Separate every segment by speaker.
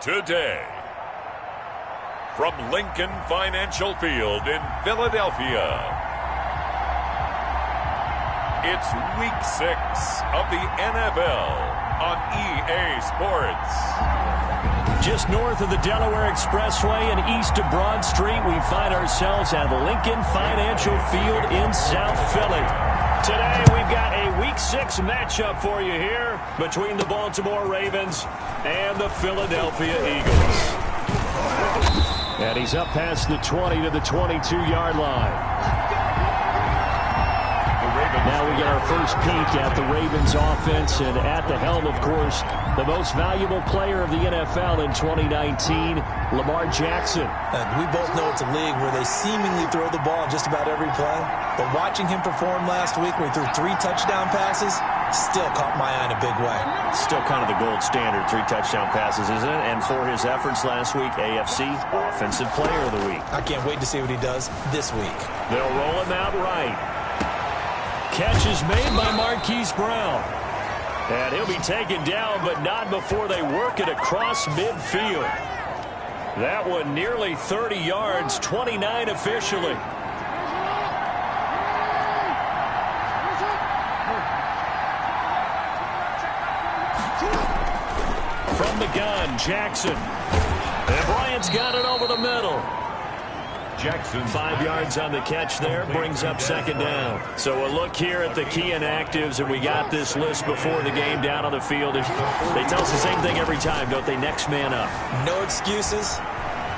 Speaker 1: today. From Lincoln Financial Field in Philadelphia, it's Week 6 of the NFL on EA Sports.
Speaker 2: Just north of the Delaware Expressway and east of Broad Street, we find ourselves at Lincoln Financial Field in South Philly. Today, we've got a Week 6 matchup for you here between the Baltimore Ravens and the Philadelphia Eagles. And he's up past the 20 to the 22-yard line. Now we get our first peek at the Ravens offense, and at the helm, of course, the most valuable player of the NFL in 2019, Lamar Jackson.
Speaker 3: And we both know it's a league where they seemingly throw the ball just about every play. But watching him perform last week where he threw 3 touchdown passes still caught my eye in a big way.
Speaker 2: Still kind of the gold standard, 3 touchdown passes, isn't it? And for his efforts last week, AFC Offensive Player of the Week.
Speaker 3: I can't wait to see what he does this week.
Speaker 2: They'll roll him out right. Catch is made by Marquise Brown. And he'll be taken down, but not before they work it across midfield. That one nearly 30 yards, 29 officially. From the gun, Jackson. And Bryant's got it over the middle.
Speaker 1: Jackson.
Speaker 2: 5 yards on the catch there, brings up second down. So a look here at the key inactives, and we got this list before the game down on the field. And they tell us the same thing every time, don't they? Next man up.
Speaker 3: No excuses.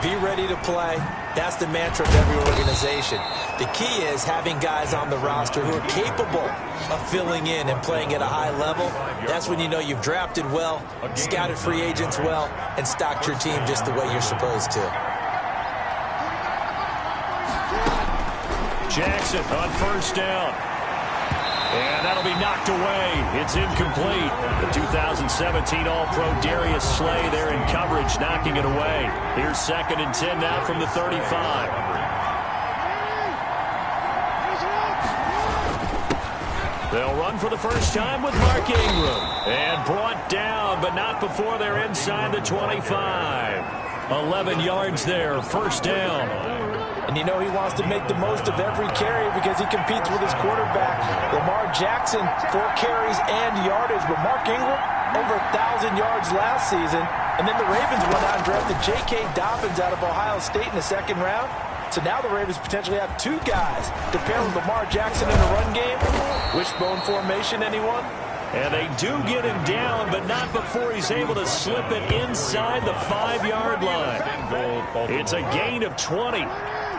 Speaker 3: Be ready to play. That's the mantra of every organization. The key is having guys on the roster who are capable of filling in and playing at a high level. That's when you know you've drafted well, scouted free agents well, and stocked your team just the way you're supposed to.
Speaker 2: Jackson on first down. And that'll be knocked away. It's incomplete. The 2017 All-Pro Darius Slay there in coverage, knocking it away. Here's 2nd and 10 now from the 35. They'll run for the first time with Mark Ingram. And brought down, but not before they're inside the 25. 11 yards there, first down.
Speaker 3: And you know he wants to make the most of every carry because he competes with his quarterback. Lamar Jackson, 4 carries and yardage. But Mark Ingram, over 1,000 yards last season. And then the Ravens went out and drafted J.K. Dobbins out of Ohio State in the 2nd round. So now the Ravens potentially have 2 guys to pair with Lamar Jackson in the run game. Wishbone formation, anyone?
Speaker 2: And they do get him down, but not before he's able to slip it inside the 5-yard line. It's a gain of 20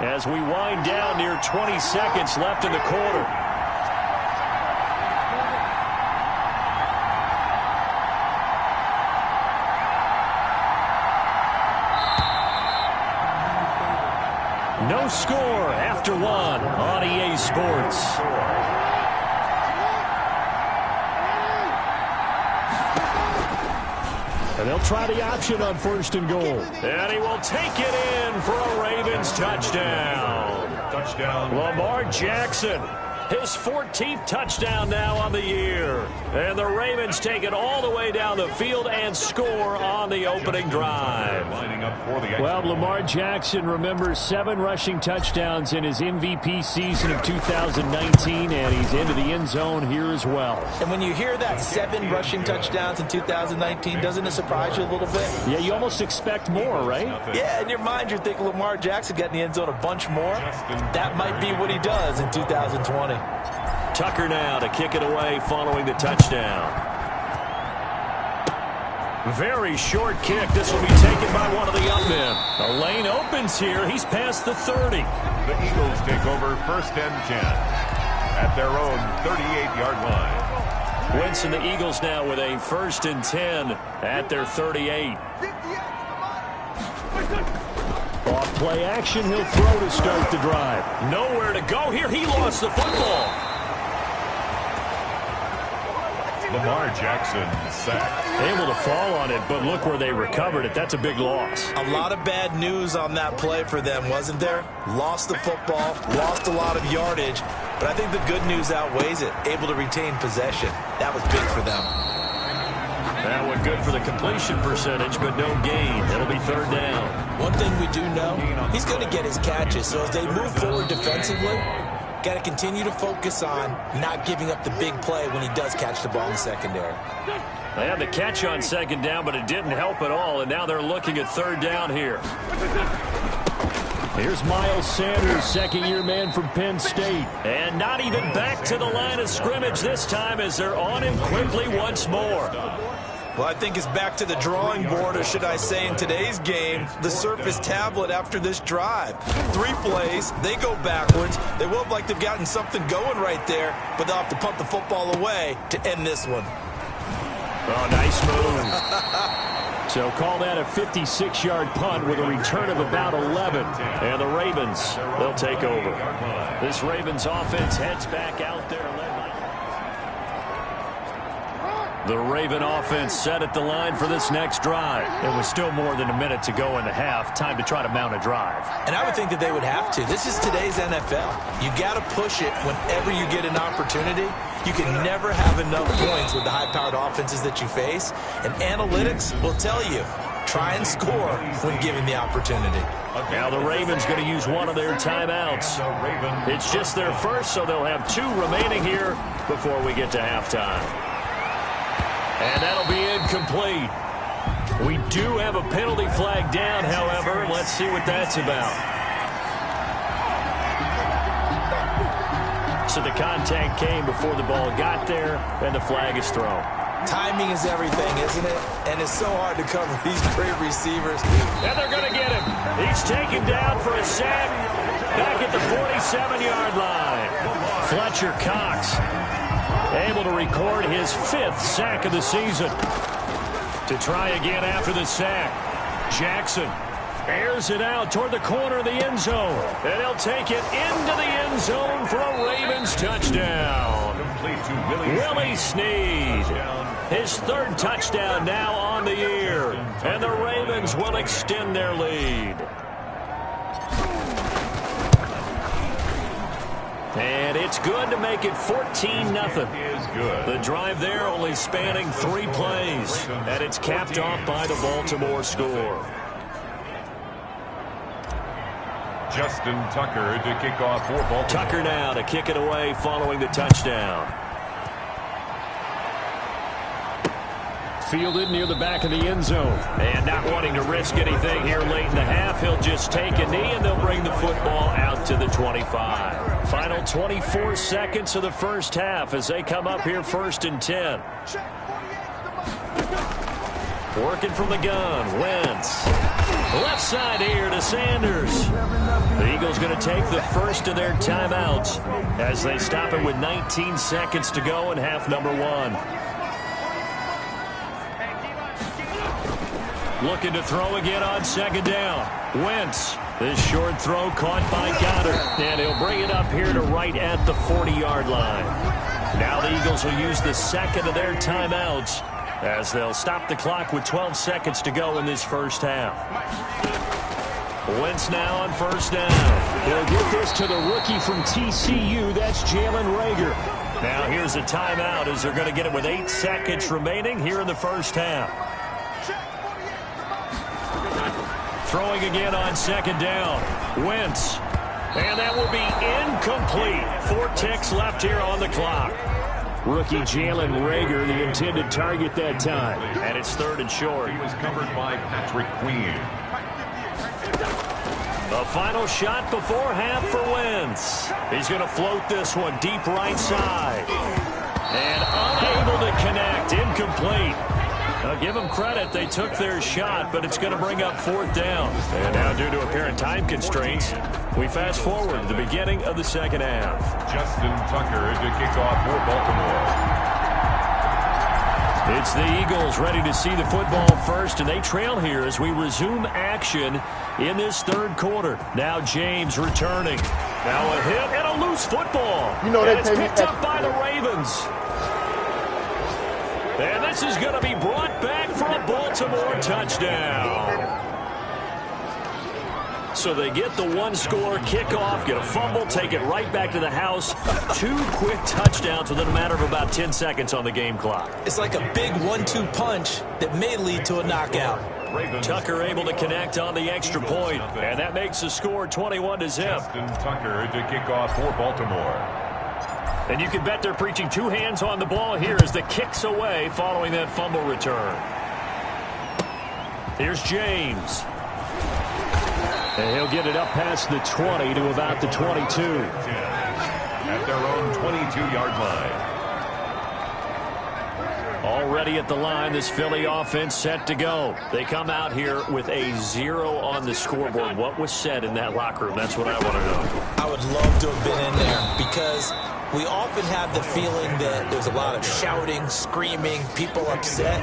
Speaker 2: as we wind down near 20 seconds left in the quarter. No score after 1 on EA Sports. And they'll try the option on 1st and goal. And he will take it in for a Ravens touchdown. Lamar Jackson, his 14th touchdown now on the year. And the Ravens take it all the way down the field and score on the opening drive. Well, Lamar Jackson remembers 7 rushing touchdowns in his MVP season of 2019, and he's into the end zone here as well.
Speaker 3: And when you hear that 7 rushing touchdowns in 2019, doesn't it surprise you a little bit?
Speaker 2: Yeah, you almost expect more, right?
Speaker 3: Yeah, in your mind you're thinking Lamar Jackson got in the end zone a bunch more. That might be what he does in 2020.
Speaker 2: Tucker now to kick it away following the touchdown. Very short kick. This will be taken by one of the young men. The lane opens here. He's past the 30.
Speaker 1: The Eagles take over 1st and 10 at their own 38-yard line.
Speaker 2: Wentz and the Eagles now with a 1st and 10 at their 38. Off play action. He'll throw to start the drive. Nowhere to go here. He lost the football.
Speaker 1: Lamar Jackson sacked.
Speaker 2: Able to fall on it, but look where they recovered it. That's a big loss.
Speaker 3: A lot of bad news on that play for them, wasn't there? Lost the football, lost a lot of yardage, but I think the good news outweighs it. Able to retain possession. That was big for them.
Speaker 2: That one good for the completion percentage, but no gain. It'll be third down.
Speaker 3: One thing we do know, he's going to get his catches. So as they move forward defensively, got to continue to focus on not giving up the big play when he does catch the ball in the secondary.
Speaker 2: They had the catch on second down, but it didn't help at all, and now they're looking at third down here.
Speaker 4: Here's Miles Sanders, second-year man from Penn State.
Speaker 2: And not even back to the line of scrimmage this time as they're on him quickly once more.
Speaker 3: Well, I think it's back to the drawing board, or should I say in today's game, the Surface tablet after this drive. 3 plays, they go backwards. They will have like they've gotten something going right there, but they'll have to punt the football away to end this one.
Speaker 2: Oh, nice move.
Speaker 4: So call that a 56-yard punt with a return of about 11.
Speaker 2: And the Ravens, they'll take over. This Ravens offense heads back out there. The Raven offense set at the line for this next drive.
Speaker 4: It was still more than a minute to go in the half. Time to try to mount a drive.
Speaker 3: And I would think that they would have to. This is today's NFL. You got to push it whenever you get an opportunity. You can never have enough points with the high-powered offenses that you face. And analytics will tell you, try and score when given the opportunity.
Speaker 2: Now the Ravens going to use one of their timeouts. It's just their first, so they'll have 2 remaining here before we get to halftime. And that'll be incomplete. We do have a penalty flag down, however. Let's see what that's about. So the contact came before the ball got there, and the flag is thrown.
Speaker 3: Timing is everything, isn't it? And it's so hard to cover these great receivers.
Speaker 2: And they're going to get him. He's taken down for a sack back at the 47-yard line. Fletcher Cox able to record his 5th sack of the season. To try again after the sack. Jackson airs it out toward the corner of the end zone. And he'll take it into the end zone for a Ravens touchdown. Willie Snead. His 3rd touchdown now on the year. And the Ravens will extend their lead. And it's good to make it 14-0. The drive there only spanning 3 plays. And it's capped off by the Baltimore score.
Speaker 1: Justin Tucker to kick off for Baltimore.
Speaker 2: Tucker now to kick it away following the touchdown.
Speaker 4: Fielded near the back of the end zone.
Speaker 2: And not wanting to risk anything here late in the half, he'll just take a knee and they'll bring the football out to the 25. Final 24 seconds of the first half as they come up here 1st and 10. Working from the gun, Wentz. Left side here to Sanders. The Eagles going to take the first of their timeouts as they stop it with 19 seconds to go in half number 1. Looking to throw again on second down. Wentz. This short throw caught by Goddard. And he'll bring it up here to right at the 40-yard line. Now the Eagles will use the second of their timeouts as they'll stop the clock with 12 seconds to go in this first half. Wentz now on 1st down.
Speaker 4: He'll get this to the rookie from TCU. That's Jalen Reagor.
Speaker 2: Now here's a timeout as they're going to get it with 8 seconds remaining here in the first half. Throwing again on second down. Wentz. And that will be incomplete. 4 ticks left here on the clock.
Speaker 4: Rookie Jalen Reagor, the intended target that time.
Speaker 2: And it's 3rd and short.
Speaker 1: He was covered by Patrick Queen.
Speaker 2: The final shot before half for Wentz. He's going to float this one deep right side. And unable to connect. Incomplete. Now, give them credit. They took their shot, but it's going to bring up 4th down. And now, due to apparent time constraints, we fast forward to the beginning of the second half.
Speaker 1: Justin Tucker to kick off for Baltimore.
Speaker 2: It's the Eagles ready to see the football first, and they trail here as we resume action in this 3rd quarter. Now James returning. Now a hit and a loose football. And it's picked up by the Ravens. And this is going to be brought back for a Baltimore touchdown. So they get the one-score kickoff, get a fumble, take it right back to the house. 2 quick touchdowns within a matter of about 10 seconds on the game clock.
Speaker 3: It's like a big 1-2 punch that may lead to a knockout.
Speaker 2: Tucker able to connect on the extra point, and that makes the score 21-0.
Speaker 1: Tucker to kick off for Baltimore.
Speaker 2: And you can bet they're preaching 2 hands on the ball here as the kick's away following that fumble return. Here's James. And he'll get it up past the 20 to about the 22.
Speaker 1: At their own 22-yard line.
Speaker 2: Already at the line, this Philly offense set to go. They come out here with a 0 on the scoreboard. What was said in that locker room? That's what I want to know.
Speaker 3: I would love to have been in there because we often have the feeling that there's a lot of shouting, screaming, people upset.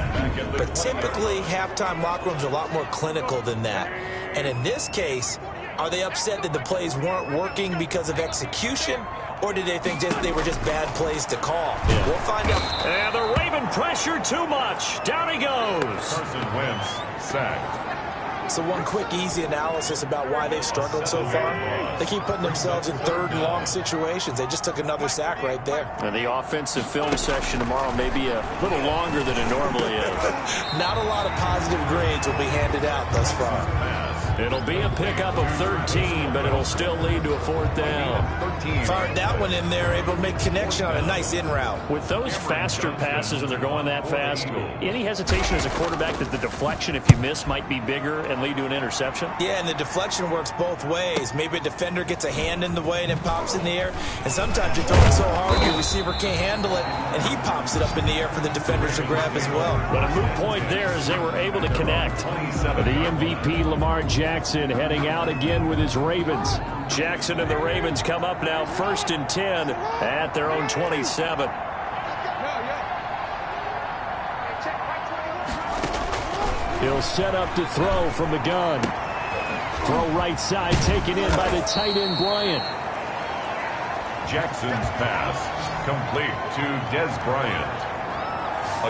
Speaker 3: But typically, halftime locker rooms are a lot more clinical than that. And in this case, are they upset that the plays weren't working because of execution? Or did they think they were just bad plays to call? Yeah. We'll find out.
Speaker 2: And the Raven pressure too much. Down he goes.
Speaker 1: Carson Wentz sacked.
Speaker 3: So one quick, easy analysis about why they've struggled so far. They keep putting themselves in 3rd and long situations. They just took another sack right there.
Speaker 2: And the offensive film session tomorrow may be a little longer than it normally is.
Speaker 3: Not a lot of positive grades will be handed out thus far.
Speaker 2: It'll be a pickup of 13, but it'll still lead to a 4th down.
Speaker 3: Fired that one in there, able to make connection on a nice in route.
Speaker 2: With those faster passes when they're going that fast, any hesitation as a quarterback that the deflection, if you miss, might be bigger and lead to an interception?
Speaker 3: Yeah, and the deflection works both ways. Maybe a defender gets a hand in the way and it pops in the air. And sometimes you throw it so hard your receiver can't handle it, and he pops it up in the air for the defenders to grab as well.
Speaker 2: But a moot point there as they were able to connect. The MVP, Lamar Jackson, heading out again with his Ravens. Jackson and the Ravens come up now 1st and 10 at their own 27.
Speaker 4: He'll set up to throw from the gun. Throw right side, taken in by the tight end, Bryant.
Speaker 1: Jackson's pass complete to Des Bryant.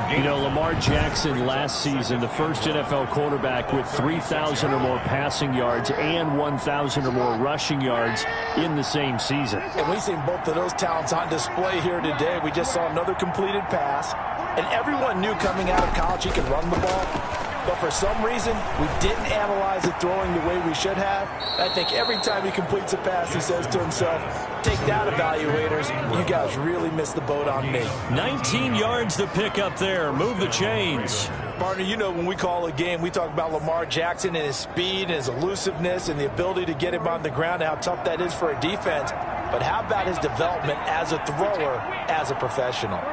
Speaker 4: You know, Lamar Jackson last season, the first NFL quarterback with 3,000 or more passing yards and 1,000 or more rushing yards in the same season.
Speaker 3: And we've seen both of those talents on display here today. We just saw another completed pass, and everyone knew coming out of college he could run the ball. But for some reason, we didn't analyze it throwing the way we should have. I think every time he completes a pass, he says to himself, take that, evaluators. You guys really missed the boat on me.
Speaker 2: 19 yards to pick up there. Move the chains.
Speaker 3: Partner, you know when we call a game, we talk about Lamar Jackson and his speed and his elusiveness and the ability to get him on the ground and how tough that is for a defense. But how about his development as a thrower, as a professional?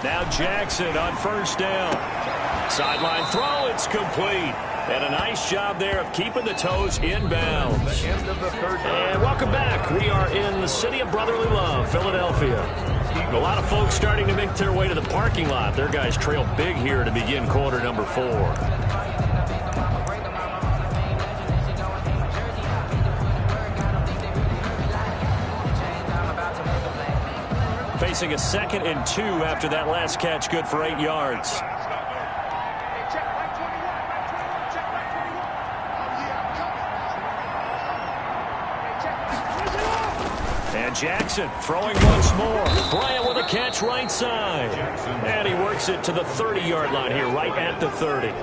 Speaker 2: Now Jackson on 1st down. Sideline throw, it's complete. And a nice job there of keeping the toes inbounds. And welcome back. We are in the city of brotherly love, Philadelphia. A lot of folks starting to make their way to the parking lot. Their guys trail big here to begin quarter number 4. Facing a 2nd and 2 after that last catch, good for 8 yards. And Jackson throwing once more. Bryant with a catch right side. And he works it to the 30-yard line here, right at the 30.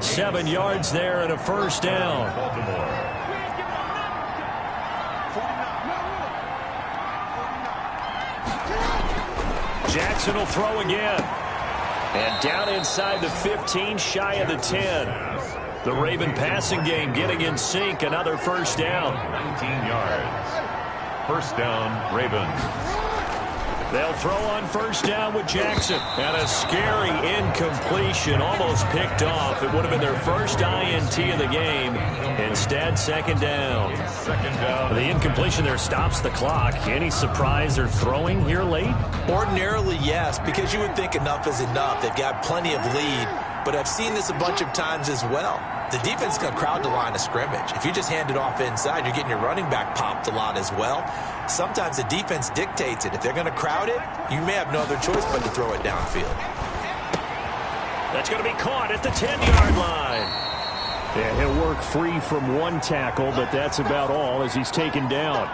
Speaker 2: 7 yards there and a 1st down. Jackson will throw again. And down inside the 15, shy of the 10. The Raven passing game getting in sync. Another 1st down.
Speaker 1: 19 yards. 1st down, Ravens.
Speaker 2: They'll throw on 1st down with Jackson. And a scary incompletion, almost picked off. It would have been their first INT of the game. Instead, 2nd down.
Speaker 1: 2nd down.
Speaker 2: The incompletion there stops the clock. Any surprise they're throwing here late?
Speaker 3: Ordinarily, yes, because you would think enough is enough. They've got plenty of lead. But I've seen this a bunch of times as well. The defense is going to crowd the line of scrimmage. If you just hand it off inside, you're getting your running back popped a lot as well. Sometimes the defense dictates it. If they're going to crowd it, you may have no other choice but to throw it downfield.
Speaker 2: That's going to be caught at the 10-yard line.
Speaker 4: Yeah, he'll work free from one tackle, but that's about all as he's taken down.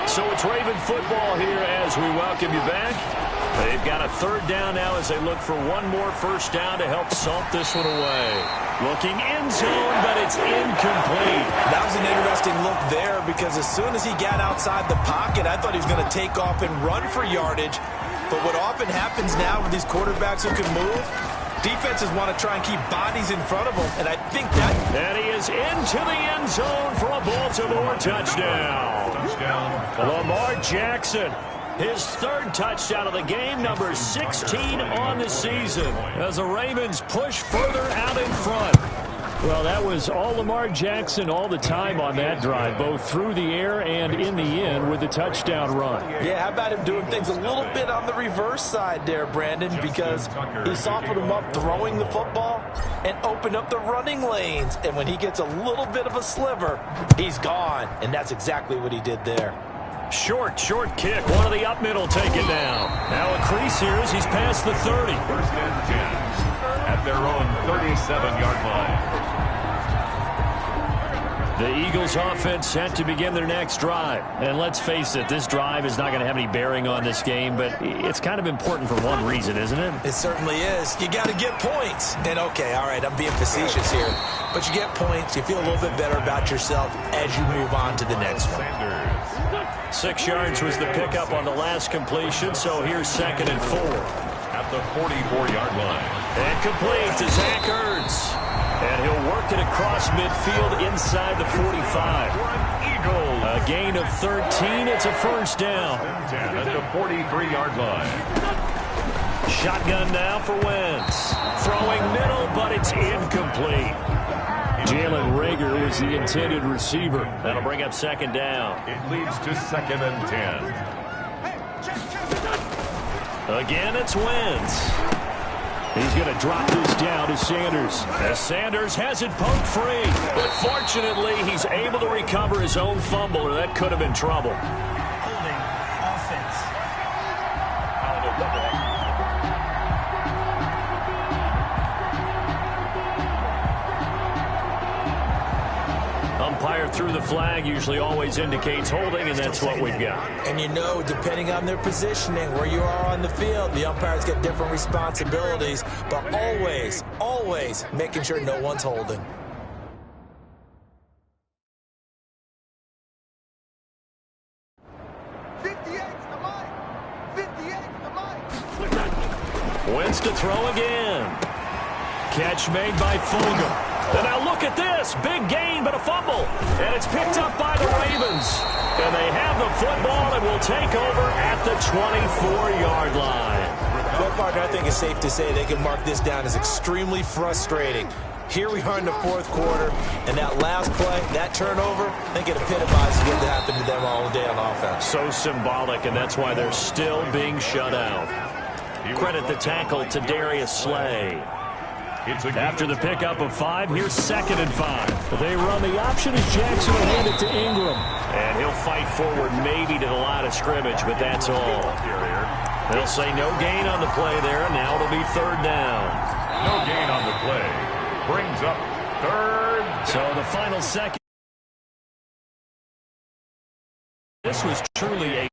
Speaker 2: So it's Raven football here as we welcome you back. They've got a third down now as they look for one more first down to help salt this one away. Looking end zone, but it's incomplete.
Speaker 3: That was an interesting look there because as soon as he got outside the pocket, I thought he was going to take off and run for yardage. But what often happens now with these quarterbacks who can move, defenses want to try and keep bodies in front of them, and I think that...
Speaker 2: And he is into the end zone for a Baltimore touchdown. Lamar Jackson, his third touchdown of the game, number 16 on the season, as the Ravens push further out in front.
Speaker 4: Well, that was all Lamar Jackson all the time on that drive, both through the air and in the end with the touchdown run.
Speaker 3: Yeah, how about him doing things a little bit on the reverse side there, Brandon, because he softened him up throwing the football and opened up the running lanes. And when he gets a little bit of a sliver, he's gone. And that's exactly what he did there.
Speaker 2: Short kick. One of the up middle take it down. Now a crease here as he's past the 30.
Speaker 1: First and 10 at their own 37-yard line.
Speaker 2: The Eagles offense set to begin their next drive. And let's face it, this drive is not going to have any bearing on this game, but it's kind of important for one reason, isn't it?
Speaker 3: It certainly is. You got to get points. And okay, all right, I'm being facetious here. But you get points, you feel a little bit better about yourself as you move on to the next one.
Speaker 2: 6 yards was the pickup on the last completion, so here's 2nd and 4.
Speaker 1: At the 44-yard line.
Speaker 2: And complete to Zach Ertz. And he'll work it across midfield inside the 45. A gain of 13. It's a first down.
Speaker 1: At the 43-yard line.
Speaker 2: Shotgun now for Wentz. Throwing middle, but it's incomplete.
Speaker 4: Jalen Reagor was the intended receiver.
Speaker 2: That'll bring up 2nd down.
Speaker 1: It leads to 2nd and 10.
Speaker 2: Again, it's Wentz.
Speaker 4: He's going to drop this down to Sanders.
Speaker 2: As Sanders has it poked free. But fortunately, he's able to recover his own fumble, or that could have been trouble.
Speaker 5: Holding offense.
Speaker 2: Umpire threw the flag, usually always indicates holding, and that's what we've got.
Speaker 3: And you know, depending on their positioning, where you are on the field, the umpires get different responsibilities, but always making sure no one's holding.
Speaker 2: Wentz to throw again. Catch made by Fulgham. And now look at this. Big gain, but a fumble. And it's picked up by the Ravens. And they have the football and will take over at the 24-yard line.
Speaker 3: Well, partner, I think it's safe to say they can mark this down as extremely frustrating. Here we are in the 4th quarter, and that last play, that turnover, I think it epitomizes what happened to them all day on offense.
Speaker 2: So symbolic, and that's why they're still being shut out. Credit the tackle to Darius Slay. After the pickup of 5, here's 2nd and 5.
Speaker 4: They run the option as Jackson will hand it to Ingram.
Speaker 2: And he'll fight forward maybe to the line of scrimmage, but that's all. They'll say no gain on the play there, and now it'll be 3rd down.
Speaker 1: No gain on the play. Brings up 3rd.
Speaker 2: So the final second. This was truly a